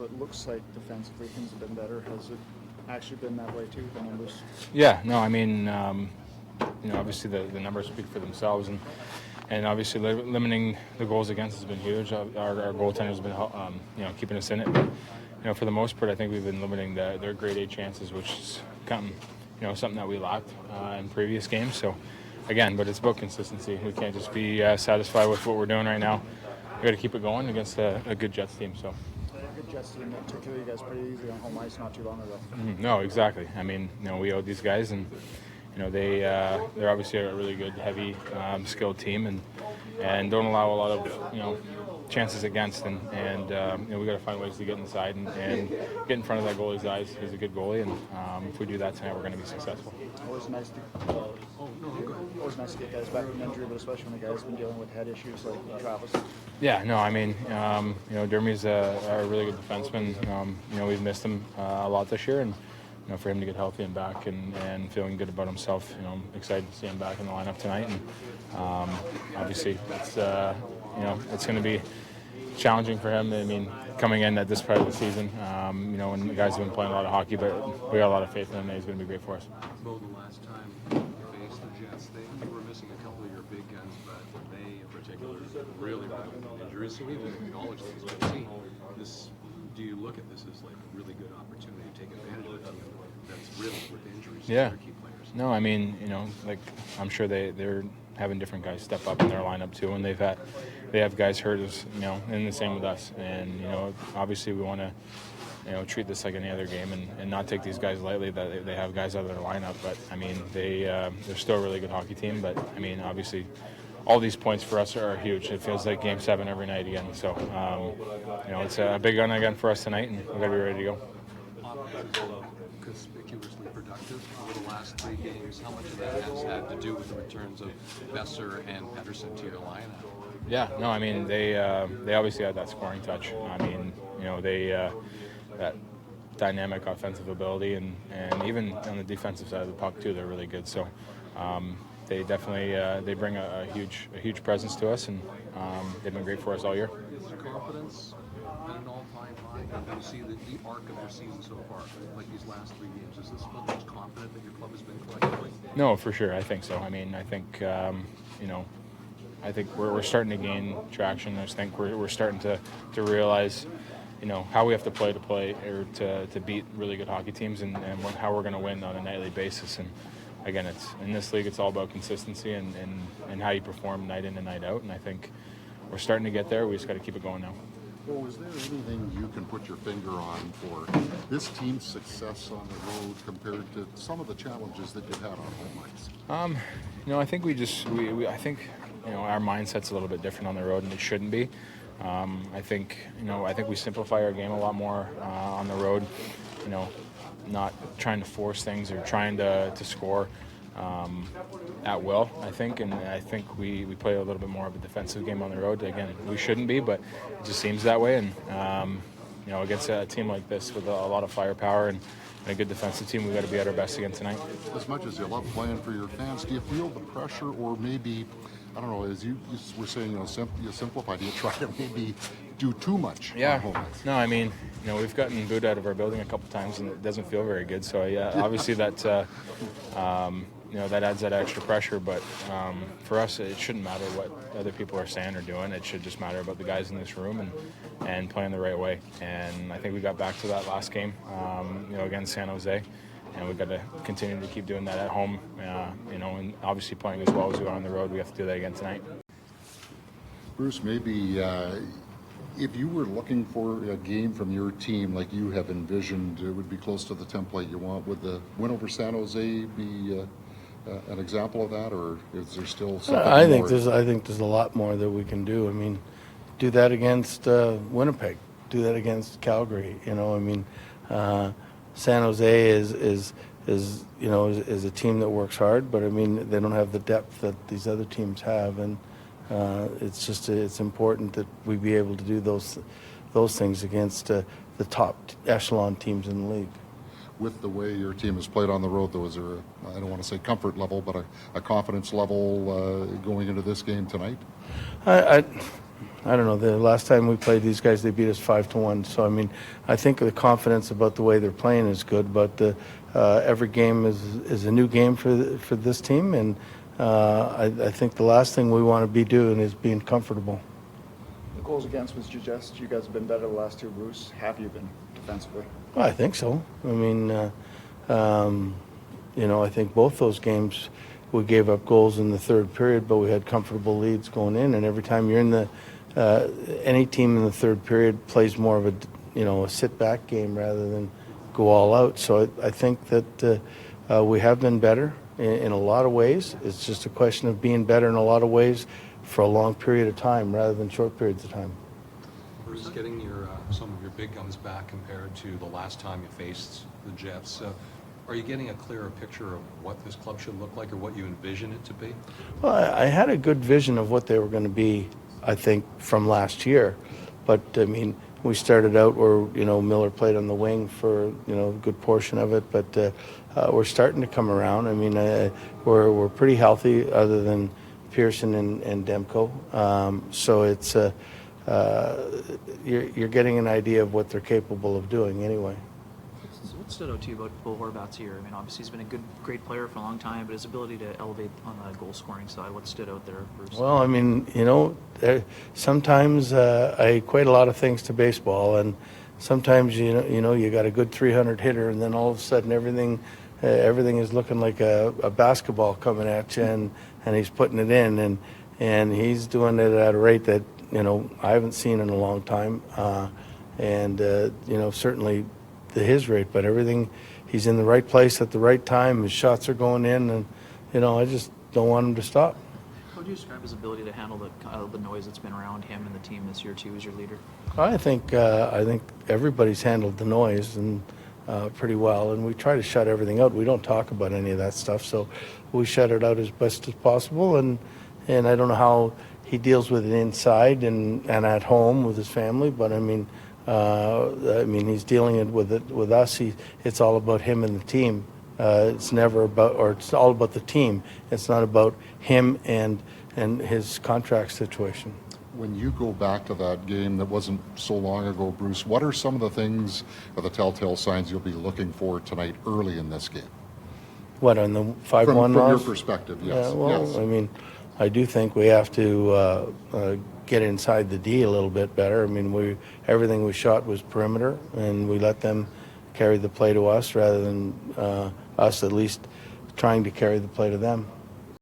It looks like defensively things have been better. Has it actually been that way too, the numbers? Yeah, no, I mean, obviously the numbers speak for themselves, and obviously limiting the goals against has been huge. Our goaltender's been, keeping us in it. But, for the most part, I think we've been limiting their grade A chances, which is something that we lacked in previous games. So, again, but it's about consistency. We can't just be satisfied with what we're doing right now. We got to keep it going against a good Jets team. So. Good Jets team, particularly you guys pretty easy on home ice not too long ago. No, exactly. I mean, we owe these guys, and they're obviously a really good, heavy, skilled team, and don't allow a lot of chances against, and we got to find ways to get inside and get in front of that goalie's eyes. He's a good goalie, and if we do that tonight, we're going to be successful. Always nice to get guys back from injury, but especially when the guys been dealing with head issues like Travis. Yeah, no, I mean, Dermy's a really good defenseman. We've missed him a lot this year, and for him to get healthy and back and feeling good about himself, I'm excited to see him back in the lineup tonight. And obviously, it's going to be challenging for him. I mean, coming in at this part of the season, when the guys have been playing a lot of hockey, but we got a lot of faith in him that he's going to be great for us. Bo, the last time you faced the Jets, they were missing a couple of your big guns, but they in particular really with injuries. So we even acknowledge these. But see, do you look at this as like a really good opportunity to take advantage of a team that's riddled with injuries to their key players? No, I mean, I'm sure they're having different guys step up in their lineup too, and they have guys hurt us, and the same with us. And obviously we want to treat this like any other game and not take these guys lightly that they have guys out of their lineup. But I mean, they're still a really good hockey team. But I mean, obviously, all these points for us are huge. It feels like Game 7 every night again. So it's a big one again for us tonight, and we got to be ready to go. Conspicuously productive over the last 3 games. How much of that has had to do with the returns of Besser and Pedersen to your lineup? Yeah, no, I mean, they obviously had that scoring touch. I mean, that dynamic offensive ability, and even on the defensive side of the puck too, they're really good. So they definitely they bring a huge presence to us, and they've been great for us all year. Is confidence at an all-time high? And you see the arc of their season so far, like these last 3 games. Is this the most confident that your club has been collectively? No, for sure. I think so. I mean, I think I think we're starting to gain traction. I think we're starting to realize, how we have to play or to beat really good hockey teams, and how we're going to win on a nightly basis. And again, it's in this league, it's all about consistency and how you perform night in and night out. And I think we're starting to get there. We just got to keep it going now. Well, is there anything you can put your finger on for this team's success on the road compared to some of the challenges that you've had on home ice? I think I think our mindset's a little bit different on the road, and it shouldn't be. I think we simplify our game a lot more on the road. Not trying to force things or trying to score at will, I think. And I think we play a little bit more of a defensive game on the road. Again, we shouldn't be, but it just seems that way. And, against a team like this with a lot of firepower and a good defensive team, we've got to be at our best again tonight. As much as you love playing for your fans, do you feel the pressure, or maybe, I don't know, as you were saying, you simplify, do you try to maybe do too much? Yeah. No, I mean, we've gotten booed out of our building a couple times, and it doesn't feel very good. So, yeah, obviously that adds that extra pressure. But for us, it shouldn't matter what other people are saying or doing. It should just matter about the guys in this room and playing the right way. And I think we got back to that last game, against San Jose. And we've got to continue to keep doing that at home, and obviously playing as well as we are on the road. We have to do that again tonight. Bruce, maybe if you were looking for a game from your team like you have envisioned, it would be close to the template you want. Would the win over San Jose be an example of that, or is there still something I more? think there's a lot more that we can do. I mean, do that against Winnipeg. Do that against Calgary. San Jose is a team that works hard, but I mean they don't have the depth that these other teams have, and it's important that we be able to do those things against the top echelon teams in the league. With the way your team has played on the road, though, is there I don't want to say comfort level, but a confidence level going into this game tonight? I don't know. The last time we played these guys, they beat us 5-1. So I mean, I think the confidence about the way they're playing is good. But every game is a new game for this team, and I think the last thing we want to be doing is being comfortable. The goals against was just you guys have been better the last two, Bruce. Have you been defensively? Well, I think so. I mean, I think both those games we gave up goals in the third period, but we had comfortable leads going in. And every time you're in the any team in the third period plays more of a sit-back game rather than go all out. So I think that we have been better in a lot of ways. It's just a question of being better in a lot of ways for a long period of time rather than short periods of time. Bruce, getting some of your big guns back compared to the last time you faced the Jets, are you getting a clearer picture of what this club should look like or what you envision it to be? Well, I had a good vision of what they were going to be, I think, from last year. But, I mean, we started out where, Miller played on the wing for, a good portion of it. But we're starting to come around. I mean, we're pretty healthy other than Pearson and Demko. So it's you're getting an idea of what they're capable of doing anyway. What stood out to you about Bo Horvat's year? I mean, obviously he's been a great player for a long time, but his ability to elevate on the goal scoring side, what stood out there, Bruce? Well, I mean, sometimes I equate a lot of things to baseball, and sometimes you got a good 300 hitter, and then all of a sudden everything is looking like a basketball coming at you, and he's putting it in, and he's doing it at a rate that I haven't seen in a long time, and certainly his rate, but everything, he's in the right place at the right time. His shots are going in, and I just don't want him to stop. How would you describe his ability to handle the noise that's been around him and the team this year too as your leader? I think everybody's handled the noise and pretty well, and we try to shut everything out. We don't talk about any of that stuff, so we shut it out as best as possible. And I don't know how he deals with it inside and at home with his family, but I mean, he's dealing with it with us. It's all about him and the team. It's never about, or it's all about the team. It's not about him and his contract situation. When you go back to that game that wasn't so long ago, Bruce, what are some of the things or the telltale signs you'll be looking for tonight early in this game? What, on the 5-1 From loss? your perspective, yes. Yeah, well, yes. I mean, I do think we have to get inside the D a little bit better. I mean, everything we shot was perimeter, and we let them carry the play to us rather than us at least trying to carry the play to them.